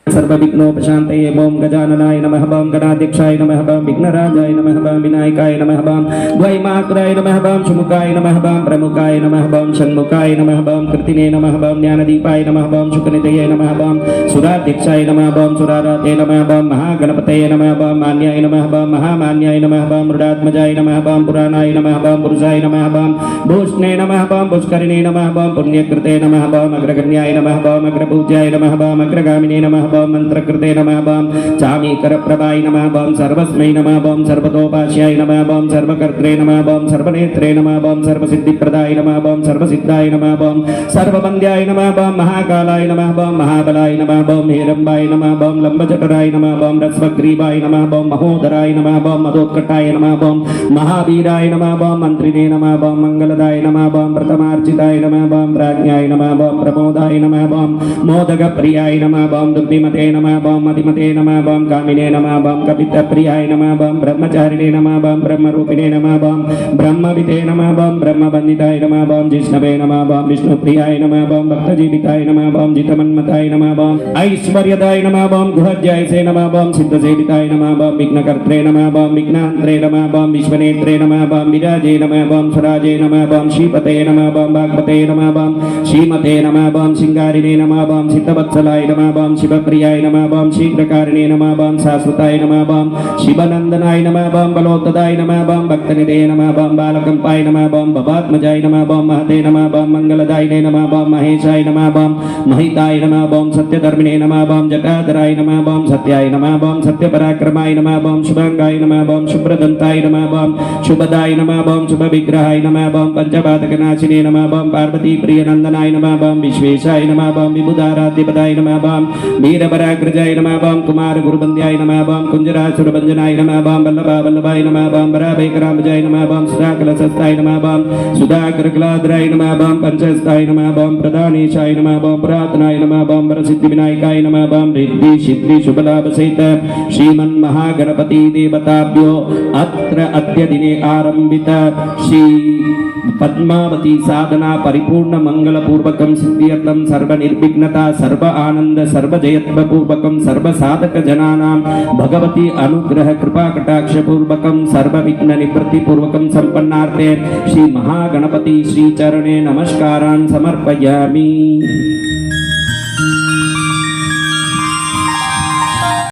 सर्वविघ्नोपशान्तये ओम गजाननाय नमः ओम गणाध्यक्षाय नमः ओम विघ्नराजाय नमः ओम विनायकाय नमः ओम द्वैमात्राय नमः ओम सुमुखाय नमः ओम प्रमुखाय नमः ओम षण्मुखाय नमः ओम कृतिने नमः ओम ज्ञानदीपाय नमः ओम शुकनिधये नमः ओम सुराध्यक्षाय नमः ओम सुराराते नमः ओम महागणपतये नमः ओम मान्याय नमः ओम महामान्याय नमः ओम मृडात्मजाय नमः ओम पुराणाय नमः ओम पुरुषाय नमः ओम भूषणे नमः ओम पुष्करिणे नमः ओम पुण्यकृते नमः ओम अग्रगण्याय नमः ओम अग्रपूज्याय नमः ओम अग्रगामिने नमः ओम मंत्रकृते नमः ओम चामीकरप्रभाय नमः ओम सर्वस्मै नमः ओम सर्वतोपास्याय नमः ओम सर्वकर्त्रे नमः ओम सर्वनेत्रे नमः ओम सर्वसिद्धिप्रदाय नमः ओम सर्वसिद्धाय नमः ओम सर्ववन्द्याय नमः ओम महाकालाय नमः ओम महाबलाय नमः ओम हेरम्बाय नमः ओम लंबजठराय नमः ओम रस्वग्रीवाय नमः ओम महोदराय नमः ओम मदोत्कटाय नमः ओम महावीराय नमः ओम मंत्रिणे नमः ओम मंगलदाय नमः ओम प्रथमार्चिताय नमः ओम प्राज्ञाय नमः ओम प्रमोदाय नमः ओम मोदकप्रियाय नमः ओम दुर्तिमते नमः ओम मतिमते नमः ओम कामिने नमः ओम कपितप्रियाय नमः ओम ब्रह्मचारिणे नमः ओम ब्रह्मरूपिणे नमः ओम ब्रह्मविदे नमः ओम ब्रह्मवन्दिताय नमः ओम जिष्णवे नमः ओम विष्णुप्रियाय नमः ओम भक्तजीविताय नमः ओम जितमन्मताय नमः ओम ऐश्वर्यदाय नमः ओम गुहज्यायसे नमः ओम सिद्धसेविताय नमः ओम विघ्नकर्त्रे नमः ओम विघ्नान्त्रे नमः ओम विश्वनेत्रे नमः ओम विराजे नमः ओम स्वराजे नमः ओम श्रीपते नमः ओम भागवते नमः ओम श्रीमते नमः ओम सिंगारिणे नमः ओम सिद्धवत्सलाय नमः ओम शिवप्रियाय नमः ओम शीघ्रकारिणे नमः ओम शाश्वताय नमः ओम शिवनंदनाय नमः ओम बलोत्तदाय नमः ओम भक्तनिधे नमः ओम बालकंपाय नमः ओम भवात्मजाय नमः ओम महते नमः ओम मंगलदायिने नमः ओम महेशाय नमः ओम महिताय नमः ओम सत्यधर्मिणे नमः ओम जटाधराय नमः ओम सत्याय नमः ओम सत्यपराक्रमाय नमः ओम शुभांगाय नमः ओम शुभ्रदंताय नमः ओम शुभदाय नमः ओम शुभविग्रहाय नमः ओम पंचपादकनाशिने नमः ओम पार्वती प्रियनंदनाय नमः ओम विश्वेशाय नमः ओम विबुधाराध्यपदाय नमः ओम वीरपराग्रजाय नमः ओम कुमार गुरुबंद्याय नमः ओम कुंजरासुरभंजनाय नमः ओम वल्लभा वल्लभाय नमः ओम वराभयकरामजाय नमः ओम सुधाकलशस्ताय नमः ओम सुधाकरकलाधराय नमः ओम पंचहस्ताय नमः ओम प्रधानेशाय नमः ओम पुरातनाय नमः ओम वरसिद्धिविनायकाय नमः ओम रिद्धि सिद्धि शुभलाभ सहित श्रीमन्महागणपति देवताभ्यो अत्र अद्य दिने आरंभित श्री पद्मावती साधना परिपूर्ण मंगल पूर्वकम सिद्ध्यर्थम सर्व निर्विघ्नता सर्व आनंद सर्व जयत्व पूर्वकम सर्व साधक जनानां भगवती अनुग्रह कृपा कटाक्ष पूर्वकम सर्व विघ्न निवृत्ति पूर्वकम संपन्नार्थे श्री महागणपति श्री चरणे नमस्कारान् समर्पयामि।